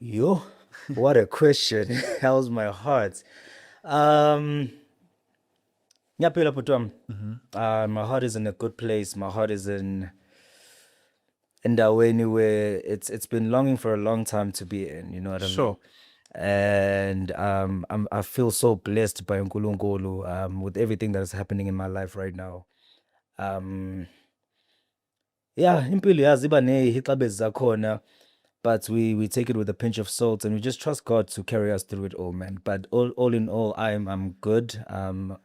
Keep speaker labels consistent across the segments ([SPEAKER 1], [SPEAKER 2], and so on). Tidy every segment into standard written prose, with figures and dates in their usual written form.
[SPEAKER 1] Yo, what a question. How's my heart? Um, Ngiyaphila bhuti wami. My heart is in a good place. My heart is in endaweni where it's been longing for a long time to be in, you know what I mean?
[SPEAKER 2] Sure.
[SPEAKER 1] And I feel so blessed by uNkulunkulu with everything that is happening in my life right now. Um, yeah, impilo yazi iba nezihixabezi zakhona. But we take it with a pinch of salt and we just trust God to carry us through it all, man. But all in all, I'm good.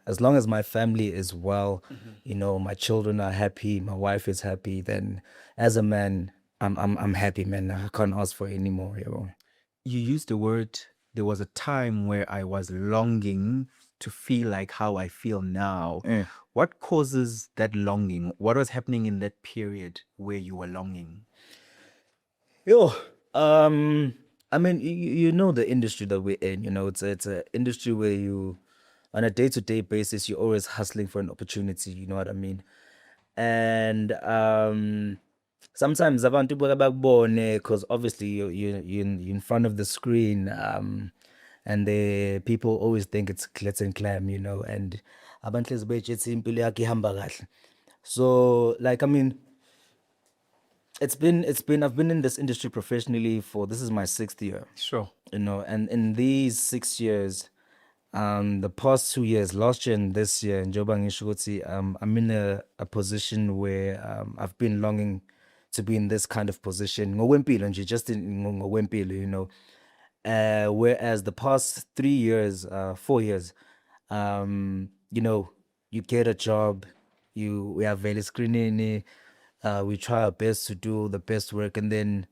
[SPEAKER 1] As long as my family is well, you know, my children are happy, my wife is happy, then as a man, I'm happy, man. I can't ask for any more, you know.
[SPEAKER 2] You used the word, there was a time where I was longing to feel like how I feel now.
[SPEAKER 1] Mm.
[SPEAKER 2] What causes that longing? What was happening in that period where you were longing?
[SPEAKER 1] Yo, um, I mean, you know the industry that we're in. You know, it's a industry where you, on a day-to-day basis, you're always hustling for an opportunity. You know what I mean? And sometimes abantu bakubone because obviously you're in front of the screen, and the people always think it's glitz and glam, you know, and abantu hlezi bethi impilo yakhe ihamba kahle. So like I mean it's been I've been in this industry professionally for this is my sixth year,
[SPEAKER 2] Sure.
[SPEAKER 1] you know, and in these 6 years, the past 2 years, last year and this year, in ngisho ukuthi I'm in a position where I've been longing to be in this kind of position ngokwempilo nje, just in ngokwempilo, you know. Whereas the past 3 years, 4 years, you know, you get a job, we have vele screening, we try our best to do the best work, and then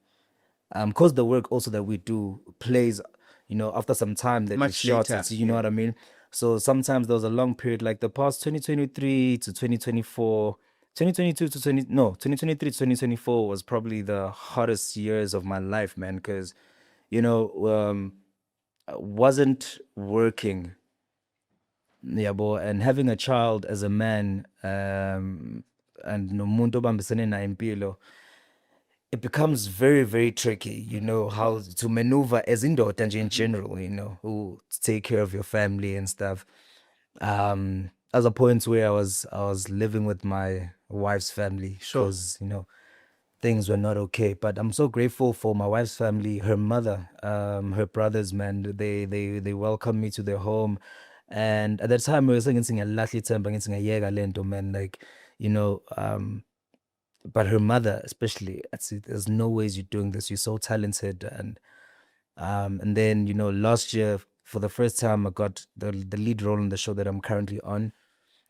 [SPEAKER 1] because the work also that we do plays, you know, after some time that it's
[SPEAKER 2] Much
[SPEAKER 1] short,
[SPEAKER 2] later.
[SPEAKER 1] it's, you know what I mean? So sometimes there was a long period, like the past 2023 to 2024, 2022 to 20, no, 2023 to 2024 was probably the hottest years of my life, man, because, you know, I wasn't working, yeah, boy, and having a child as a man, and nomuntu obambisene naye impilo, it becomes very, very tricky, you know, how to maneuver as indoda nje in general, you know, who to take care of your family and stuff. As a point where I was living with my wife's family
[SPEAKER 2] Sure.
[SPEAKER 1] because, you know, things were not okay. But I'm so grateful for my wife's family, her mother, her brothers, man. They welcomed me to their home. And at that time, I was thinking, man, like, you know, but her mother especially, there's no ways you're doing this, you're so talented. And then, you know, last year for the first time I got the lead role in the show that I'm currently on,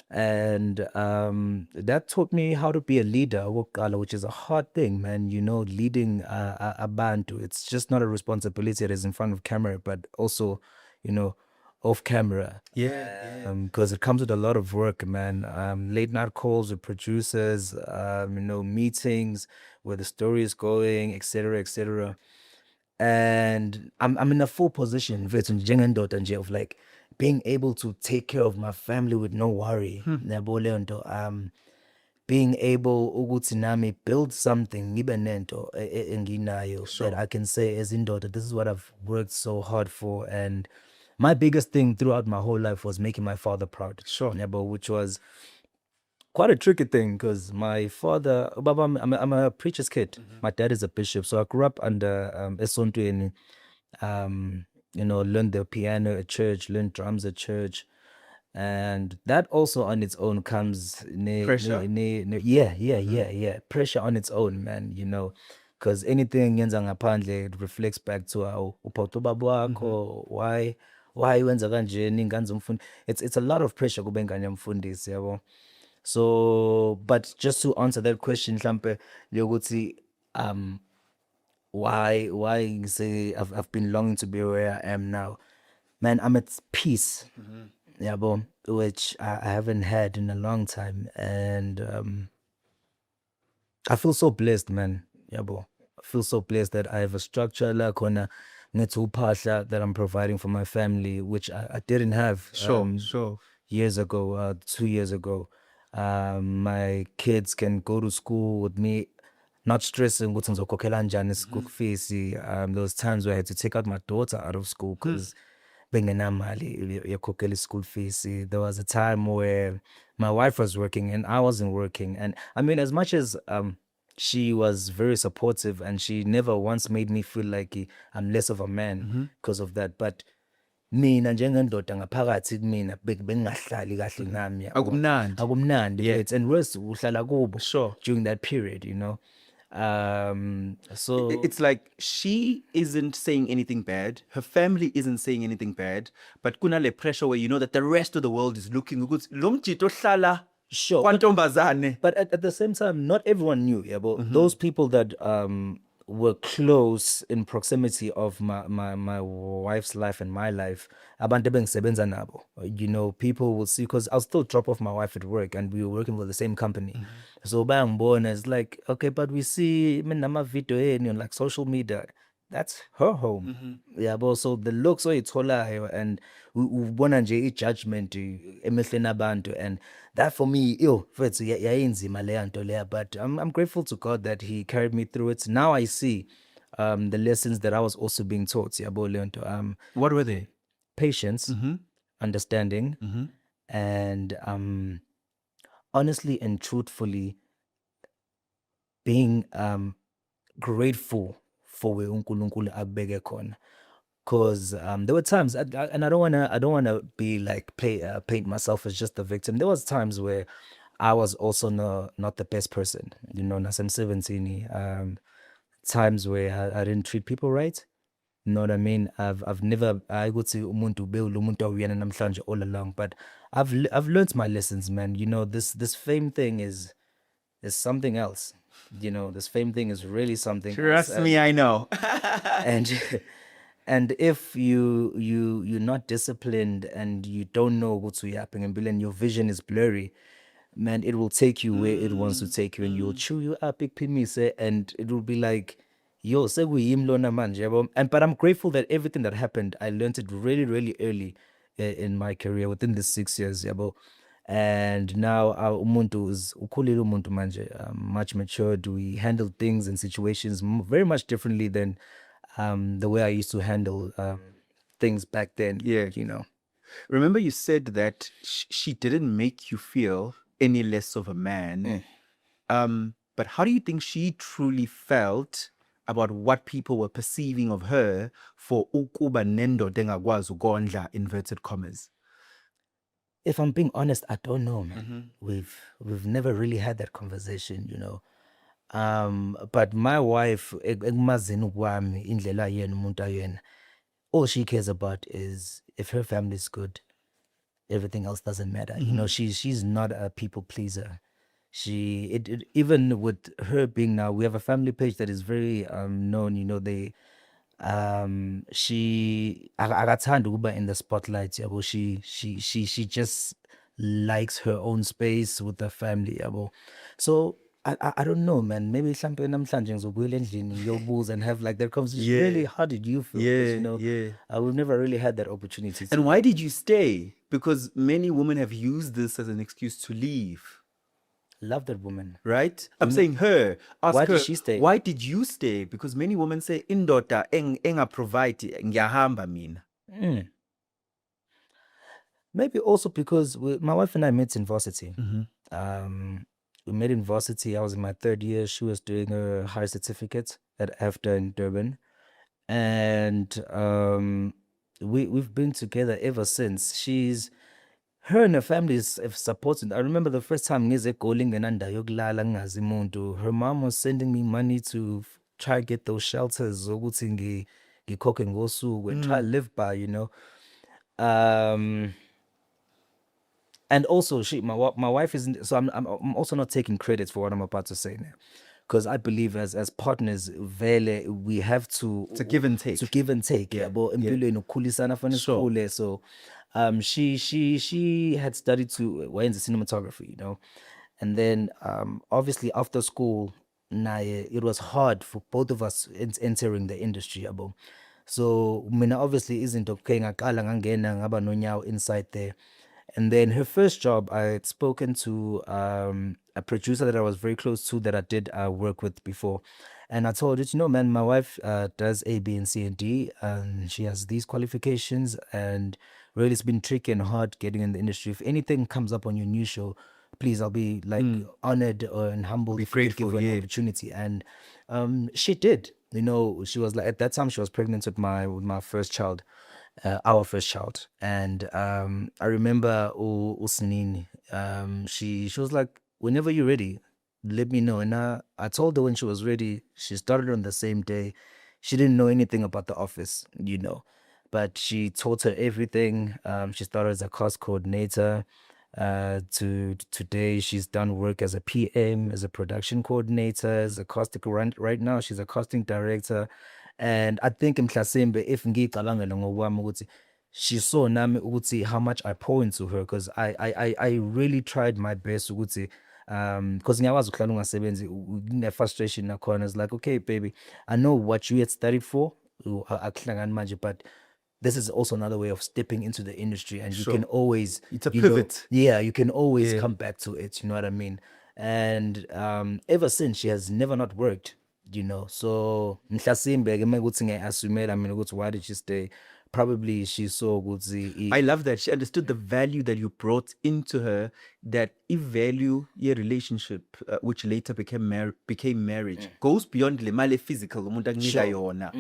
[SPEAKER 1] and that taught me how to be a leader okokuqala, which is a hard thing, man, you know, leading abantu. It's just not a responsibility that is in front of camera, but also, you know, off camera,
[SPEAKER 2] Yeah.
[SPEAKER 1] because it comes with a lot of work, man. Late night calls with producers, you know, meetings where the story is going, etc., etc. And I'm in a full position, mfethu, njengendoda nje, of like being able to take care of my family with no worry. Yabo leyo nto. Being able ukuthi nami build something, ngibe nento enginayo
[SPEAKER 2] Sure.
[SPEAKER 1] that I can say as indoda, this is what I've worked so hard for. And my biggest thing throughout my whole life was making my father proud.
[SPEAKER 2] Sure.
[SPEAKER 1] Yabo, which was quite a tricky thing because my father, Baba, I'm a preacher's kid. My dad is a bishop, so I grew up under esontweni. You know, learned the piano at church, learned drums at church, and that also on its own comes
[SPEAKER 2] Pressure.
[SPEAKER 1] yeah, pressure on its own, man. You know, because anything yenza ngaphandle, it reflects back to how uphatha ubaba wakho, why wenza kanjeni ingane zomfundi. It's a lot of pressure kube ingane yomfundisi, yabo. So, but just to answer that question, mhlampe yokuthi why you say I've been longing to be where I am now. Man, I'm at peace. Yeah, which I haven't had in a long time. And I feel so blessed, man. Yeah, I feel so blessed that I have a structure like on uphahla that I'm providing for my family, which I didn't have
[SPEAKER 2] Sure.
[SPEAKER 1] years ago, 2 years ago. My kids can go to school with me. not stressing ukuthi ngizokhokhela kanjani i-school fees. There was times where I had to take out my daughter out of school because bengenamali yokhokhela i-school fees. There was a time where my wife was working and I wasn't working. And I mean, as much as she was very supportive and she never once made me feel like I'm less of a man because of that. But mina njengendoda ngaphakathi kumina bengingahlali kahle nami yabo.
[SPEAKER 2] Akumnandi.
[SPEAKER 1] Akumnandi
[SPEAKER 2] Yeah.
[SPEAKER 1] and worse uhlala kubo
[SPEAKER 2] Sure.
[SPEAKER 1] during that period, you know. So
[SPEAKER 2] It's like she isn't saying anything bad, her family isn't saying anything bad, but kunale pressure where you know that the rest of the world is looking ukuthi lo mjito hlala
[SPEAKER 1] sure, but
[SPEAKER 2] kwantombazane.
[SPEAKER 1] at the same time, not everyone knew. Yeah, but those people that were close in proximity of my wife's life and my life, abantu ebengisebenza nabo, you know, people will see because I'll still drop off my wife at work and we were working for the same company. So bayangibona, it's like, okay, but we see nama video eni on like social media. That's her home. Yeah, but so the looks oyitholayo and ubona nje i-judgment emehlweni abantu, and that for me, mfethu yayinzima leya nto leya, but I'm grateful to God that he carried me through it. Now I see the lessons that I was also being taught. Yabo leyo nto.
[SPEAKER 2] What were they?
[SPEAKER 1] Patience, understanding, and honestly and truthfully being grateful for where uNkulunkulu akubeke khona. Because there were times, and I don't wanna be like paint myself as just the victim. There was times where I was also not the best person, you know. Nasem 17, times where I didn't treat people right. You know what I mean? I've never I would say umuntu bewula umuntu awuyena namhlanje all along, but I've learned my lessons, man. You know, this fame thing is something else. You know, this fame thing is really something else.
[SPEAKER 2] Trust me, I know.
[SPEAKER 1] And and if you're not disciplined and you don't know what's happening and your vision is blurry, man, it will take you where it wants to take you and you'll chew you up ikuphimisa, and it will be like, yo, sekuyimi lona manje yabo. And but I'm grateful that everything that happened, I learned it really, really early in my career within the 6 years yabo. And now umuntu is ukhulile umuntu manje, much matured. We handle things and situations very much differently than the way I used to handle things back then.
[SPEAKER 2] Yeah.
[SPEAKER 1] You know.
[SPEAKER 2] Remember you said that she didn't make you feel any less of a man. But how do you think she truly felt about what people were perceiving of her for ukuba nendoda engakwazi ukondla, inverted commas?
[SPEAKER 1] If I'm being honest, I don't know, man. We've never really had that conversation, you know. But my wife, ekumazini kwami indlela yena umuntu ayena, all she cares about is if her family is good, everything else doesn't matter. You know, she's not a people pleaser. Even with her being now, we have a family page that is very known. You know, they she akathandi ukuba in the spotlight yabo. She just likes her own space with the family yabo. So I don't know, man. Maybe mhlambe namhlanje ngizobuyela endlini ngiyobuza and have like that conversation.
[SPEAKER 2] Yeah.
[SPEAKER 1] Really, how did you feel? 'Cause,
[SPEAKER 2] Yeah,
[SPEAKER 1] you know,
[SPEAKER 2] yeah.
[SPEAKER 1] we've never really had that opportunity to.
[SPEAKER 2] And why did you stay? Because many women have used this as an excuse to leave,
[SPEAKER 1] Love that woman.
[SPEAKER 2] right? I'm saying her. Ask
[SPEAKER 1] Why
[SPEAKER 2] her,
[SPEAKER 1] did she stay?
[SPEAKER 2] why did you stay? Because many women say, indoda enga provide ngiyahamba mina.
[SPEAKER 1] Maybe also because my wife and I met in varsity. We met in varsity. I was in my 3rd year. She was doing her higher certificate at AFDA in Durban. And we've been together ever since. Her and her family have supported. I remember the first time ngize eGoli ngenanda yokulala ngingazi umuntu. Her mom was sending me money to try to get those shelters ukuthi ngikhokhe ngosuku and try to live by, you know. And also, my wife isn't. So I'm also not taking credit for what I'm about to say now, because I believe as partners, vele we have to.
[SPEAKER 2] It's a give and take.
[SPEAKER 1] To give and take. Yeah, but empilweni ukukhulisana fanele sikhule. So, she had studied to in cinematography, you know, and then obviously after school, naye it was hard for both of us entering the industry, yabo. So mina obviously isn't okay ngaqala ngangena ngaba nonyawo inside there. And then her first job, I had spoken to a producer that I was very close to that I did work with before. And I told her, you know, man, my wife does A, B, and C, and D, and she has these qualifications. And really, it's been tricky and hard getting in the industry. If anything comes up on your new show, please, I'll be like honored and humbled
[SPEAKER 2] Be
[SPEAKER 1] if you could
[SPEAKER 2] grateful,
[SPEAKER 1] give her an
[SPEAKER 2] yeah.
[SPEAKER 1] opportunity. And she did. You know, she was like, at that time, she was pregnant with my first child, our first child. And I remember Usnini, she was like, whenever you're ready, let me know. And I told her when she was ready. She started on the same day. She didn't know anything about the office, you know, but she taught her everything. She started as a cost coordinator. To today, she's done work as a PM, as a production coordinator, as a right now. She's a casting director, and I think mhlasimbe if ngicabangela ngokwami ukuthi she saw nami ukuthi how much I pour into her because I really tried my best ukuthi because ngiyakwazi ukuhlala ungasebenzi une-frustration nakhona. It's like, okay baby, I know what you had studied for, akuhlangani manje, but this is also another way of stepping into the industry, and you
[SPEAKER 2] Sure.
[SPEAKER 1] can always,
[SPEAKER 2] It's a
[SPEAKER 1] you know,
[SPEAKER 2] pivot.
[SPEAKER 1] yeah, you can always
[SPEAKER 2] Yeah.
[SPEAKER 1] come back to it, you know what I mean? And ever since, she has never not worked, you know. So mhlasimbe ke mekuthi ngiyassumela mina ukuthi why did she stay, probably she saw ukuthi
[SPEAKER 2] I love that she understood the value that you brought into her. That if value your relationship, which later became marriage, goes beyond le mali physical. Umuntu akunika
[SPEAKER 1] Sure.
[SPEAKER 2] yona.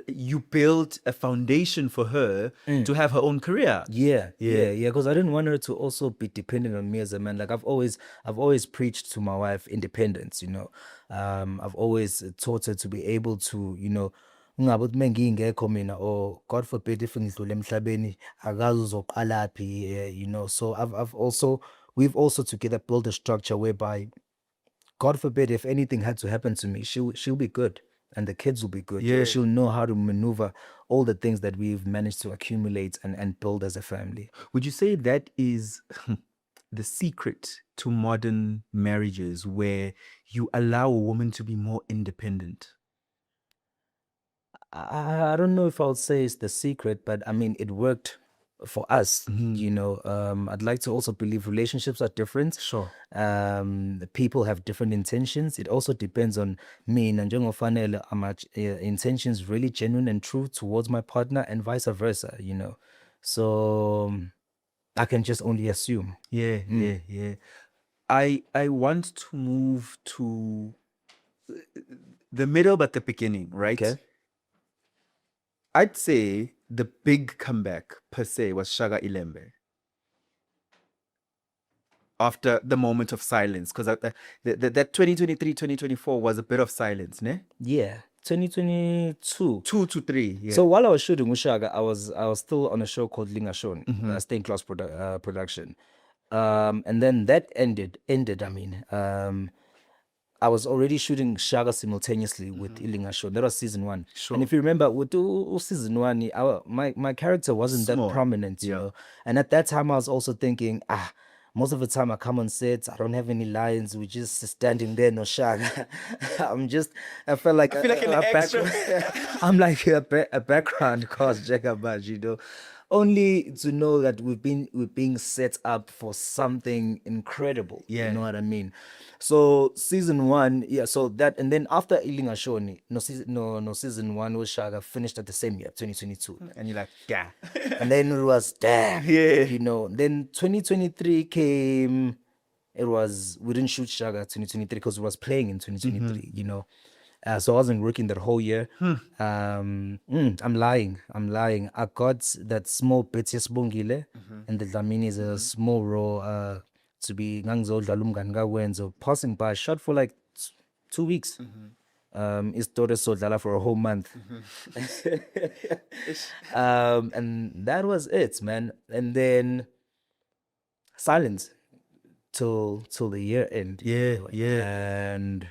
[SPEAKER 2] You built a foundation for her to have her own career.
[SPEAKER 1] Yeah,
[SPEAKER 2] Yeah.
[SPEAKER 1] because I didn't want her to also be dependent on me as a man. Like I've always preached to my wife independence, you know. I've always taught her to be able to, you know, ungabe uthi mengingekho mina, or God forbid if ngidlule emhlabeni akazi uzoqalaphi, you know. So we've also together built a structure whereby, God forbid, if anything had to happen to me, she'll be good, and the kids will be good.
[SPEAKER 2] Yeah.
[SPEAKER 1] She'll know how to maneuver all the things that we've managed to accumulate and build as a family.
[SPEAKER 2] Would you say that is the secret to modern marriages, where you allow a woman to be more independent?
[SPEAKER 1] I don't know if I would say it's the secret, but I mean, it worked for us, you know. I'd like to also believe relationships are different.
[SPEAKER 2] Sure.
[SPEAKER 1] The people have different intentions. It also depends on me and njengofanele are my intentions really genuine and true towards my partner, and vice versa, you know. So I can just only assume.
[SPEAKER 2] Yeah, yeah. I want to move to the middle, but the beginning, right?
[SPEAKER 1] Okay.
[SPEAKER 2] I'd say the big comeback per se was Shaga Ilembe. After the moment of silence, because that 2023, 2024 was a bit of silence, ne?
[SPEAKER 1] Yeah. 2022.
[SPEAKER 2] 2 to 3. Yeah.
[SPEAKER 1] So while I was shooting Ushaga, I was still on a show called Lingashon, Staying Class production. And then that ended. I mean, I was already shooting Shaga simultaneously with Ilingashon. That was season 1.
[SPEAKER 2] Sure.
[SPEAKER 1] And if you remember, with season 1, my character wasn't
[SPEAKER 2] Small.
[SPEAKER 1] that prominent, you
[SPEAKER 2] Yeah.
[SPEAKER 1] know. And at that time, I was also thinking, most of the time I come on sets, I don't have any lines. We're just standing there, no Shaga. I felt like
[SPEAKER 2] feel like an extra.
[SPEAKER 1] I'm like a background cause Jacobaj, you know, only to know that we're being set up for something incredible.
[SPEAKER 2] Yeah.
[SPEAKER 1] You know what I mean? So season 1, yeah. So that, and then after Ilinga Shoni, season 1 was Shaga finished at the same year, 2022.
[SPEAKER 2] And you're like, yeah.
[SPEAKER 1] And then it was damn,
[SPEAKER 2] Yeah.
[SPEAKER 1] you know. Then 2023 came. We didn't shoot Shaga 2023 because it was playing in 2023, you know. So I wasn't working that whole year. I'm lying. I got that small bit, yes, Bongile, and the Dlamini is a small role to be ngangizodlala umngani kaWenzo, passing by, shot for like 2 weeks. His daughter Sodlala for a whole month. And that was it, man. And then silence till the year end.
[SPEAKER 2] Yeah, yeah.
[SPEAKER 1] And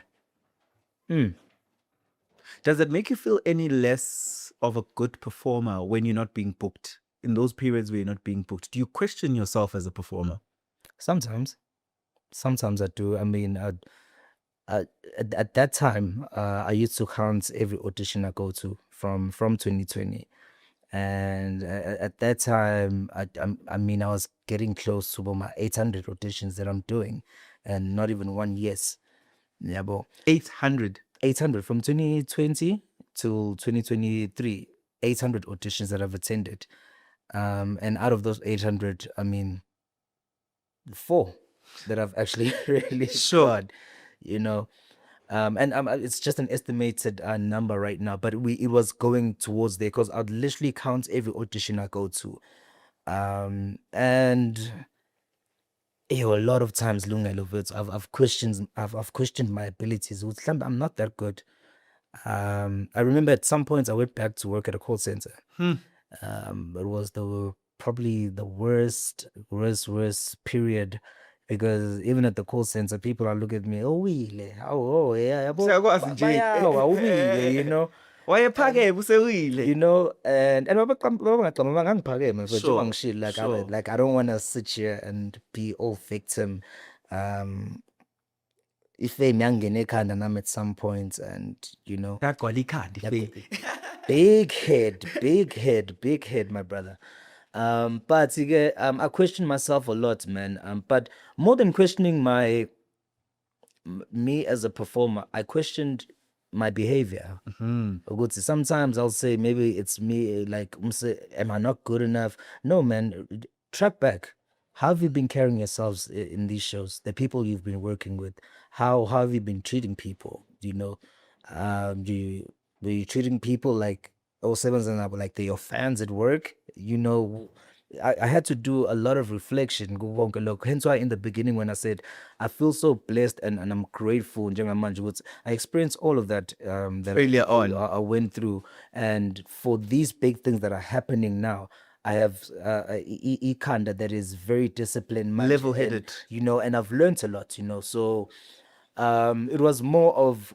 [SPEAKER 2] Does it make you feel any less of a good performer when you're not being booked? In those periods where you're not being booked, do you question yourself as a performer?
[SPEAKER 1] sometimes I do. I mean, at that time, I used to count every audition I go to from 2020. And at that time, I mean, I was getting close to about my 800 auditions that I'm doing, and not even one yes. Yeah, but
[SPEAKER 2] 800.
[SPEAKER 1] 800 from 2020 till 2023, 800 auditions that I've attended. And out of those 800, I mean, four that I've actually really
[SPEAKER 2] Sure.
[SPEAKER 1] got, you know. And it's just an estimated number right now, but it was going towards there because I'd literally count every audition I go to. And a lot of times, Lungelo Wits, I've questioned my abilities. With some, I'm not that good. I remember at some points I went back to work at a call center. It was probably the worst period because even at the call center, people are looking at me, oh, Wile, oh, yeah,
[SPEAKER 2] Siyakwazi nje.
[SPEAKER 1] bayawa, Wile, you know.
[SPEAKER 2] Wayephakeme usewile.
[SPEAKER 1] You know, and babangagcama bangangiphakeme mfethu
[SPEAKER 2] Sure,
[SPEAKER 1] njengoba ngishilo,
[SPEAKER 2] sure.
[SPEAKER 1] like I don't want to sit here and be all victim. Ifame yangena ekhanda nami at some point, and you know,
[SPEAKER 2] Yagcwala ikhanda ifame.
[SPEAKER 1] big head, my brother. But I question myself a lot, man. But more than questioning me as a performer, I questioned my behavior. Ukuthi sometimes I'll say maybe it's me, like, am I not good enough? No, man, track back. How have you been carrying yourselves in these shows? The people you've been working with, how have you been treating people? You know, were you treating people like oh sevens and up like they're your fans at work? You know, I had to do a lot of reflection. Konke lokho. Hence why in the beginning when I said I feel so blessed and I'm grateful njengamanje ukuthi I experienced all of that that
[SPEAKER 2] Earlier on.
[SPEAKER 1] I went through, and for these big things that are happening now, I have Ikanda that is very disciplined, manje,
[SPEAKER 2] Level-headed.
[SPEAKER 1] and, you know, and I've learned a lot, you know. So it was more of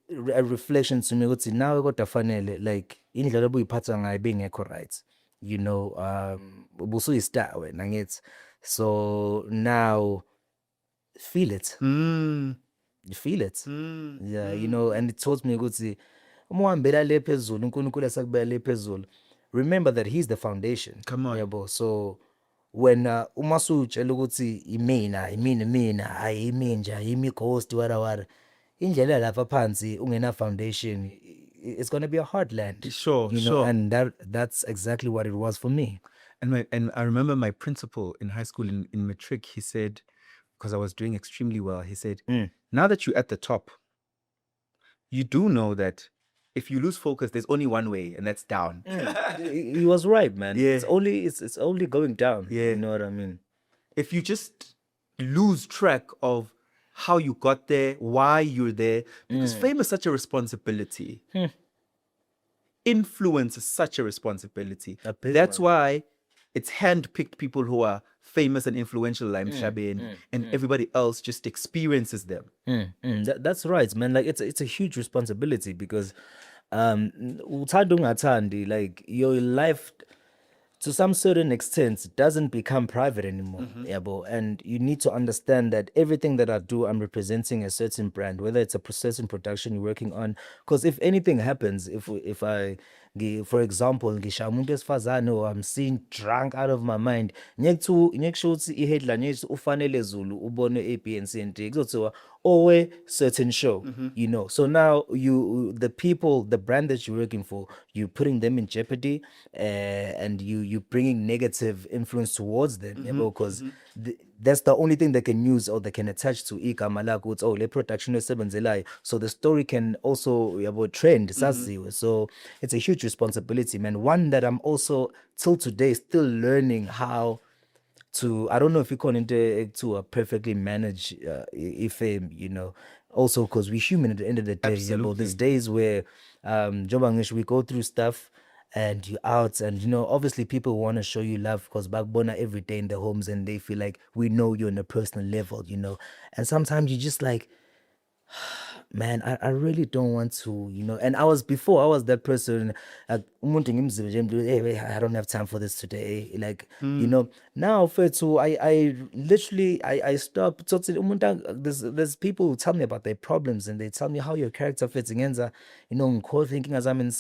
[SPEAKER 1] a reflection to me ukuthi nawe kodwa fanele like indlela obuyiphatha ngayo bengekho right, you know. Ubusuyistar wena ngithi, so now feel it. You feel it. Yeah, you know, and it taught me ukuthi uma uhambela le phezulu, uNkulunkulu esakubeka le phezulu, remember that he's the foundation.
[SPEAKER 2] Come on.
[SPEAKER 1] Yabo. So when uma usutshela ukuthi imina hayi imi nje imi ghost wara indlela lapha phansi ungena foundation, it's going to be a hard land.
[SPEAKER 2] Sure,
[SPEAKER 1] you know,
[SPEAKER 2] sure.
[SPEAKER 1] and that's exactly what it was for me.
[SPEAKER 2] And I remember my principal in high school in matric, he said, because I was doing extremely well, he said, now that you're at the top, you do know that if you lose focus, there's only one way, and that's down.
[SPEAKER 1] He was right, man.
[SPEAKER 2] Yeah.
[SPEAKER 1] It's only going down.
[SPEAKER 2] Yeah.
[SPEAKER 1] You know what I mean?
[SPEAKER 2] If you just lose track of how you got there, why you're there, because fame is such a responsibility. Influence is such a responsibility.
[SPEAKER 1] A big
[SPEAKER 2] That's
[SPEAKER 1] one.
[SPEAKER 2] why it's hand-picked people who are famous and influential like Mshabeni, and everybody else just experiences them.
[SPEAKER 1] That's right, man. Like it's a huge responsibility because uthanda ungathandi, like your life to some certain extent doesn't become private anymore. Yabo. And you need to understand that everything that I do, I'm representing a certain brand, whether it's a certain production you're working on. Because if anything happens, if I for example ngishaya umuntu wesifazane or I'm seen drunk out of my mind, ngiyekusho ukuthi i-headline yethi ufanele Zulu ubone A-B&C and D kuzothiwa owe certain show. You know, so now the people, the brand that you're working for, you're putting them in jeopardy, and you bringing negative influence towards them, because that's the only thing they can use or they can attach to igama lakho ukuthi oh le production esebenzelayo, so the story can also trend saziwe. So it's a huge responsibility, man, one that I'm also till today still learning how to, I don't know if you call it to perfectly manage fame, you know, also because we're human at the end of the day.
[SPEAKER 2] Absolutely.
[SPEAKER 1] There's days where Jobangish, we go through stuff and you're out, and you know, obviously people want to show you love because backbona every day in their homes, and they feel like we know you on a personal level, you know, and sometimes you just like, man, I really don't want to, you know. And I was that person, like, umuntu ngimzwe nje, hey, I don't have time for this today. Like, you know, now Fethu, I literally, I stop. Totally, there's people who tell me about their problems and they tell me how your character fits against, you know, core thinking as I'm in.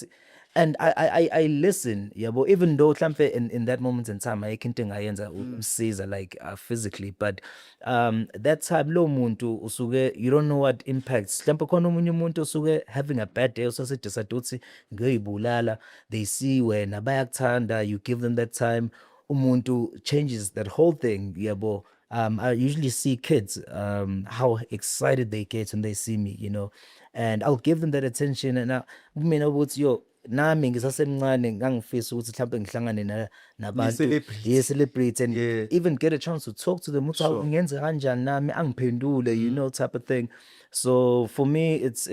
[SPEAKER 1] and I listen, yabo, even though mhlampe in that moment in time ayikho into engayenza umsiza like physically, but that time lo muntu usuke, you don't know what impacts. Mhlampe khona omunye umuntu usuke having a bad day usase decide ukuthi ngiyoyibulala, they see wena bayakuthanda, you give them that time, umuntu changes that whole thing, yabo. I usually see kids, how excited they get when they see me, you know, and I'll give them that attention. And kumina ukuthi yo nami ngisasemncane ngangifisa ukuthi mhlawumbe ngihlangane nabantu
[SPEAKER 2] celebrity.
[SPEAKER 1] celebrate and
[SPEAKER 2] Yeah.
[SPEAKER 1] even get a chance to talk to them ukuthi
[SPEAKER 2] Sure.
[SPEAKER 1] ngenze kanjani nami angiphendule, you know, type of thing. So for me it's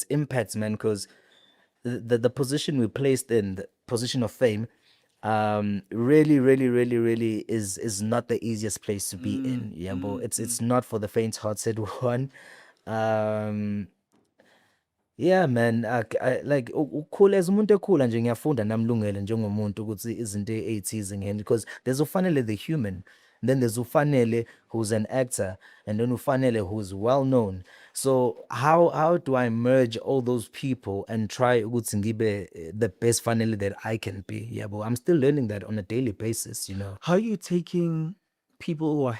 [SPEAKER 1] impact, man, because the position we placed in, the position of fame, really is not the easiest place to be in. Yeah, but it's not for the faint-hearted one. Um, yeah, man, like ukhula as umuntu ekhula nje ngiyafunda namlungele njengomuntu ukuthi izinto ey'thize ngene, because there's ufanele the human, then there's ufanele who's an actor, and then ufanele who's well known. So how do I merge all those people and try ukuthi ngibe the best fanele that I can be? Yeah, but I'm still learning that on a daily basis, you know.
[SPEAKER 2] How are you taking people who are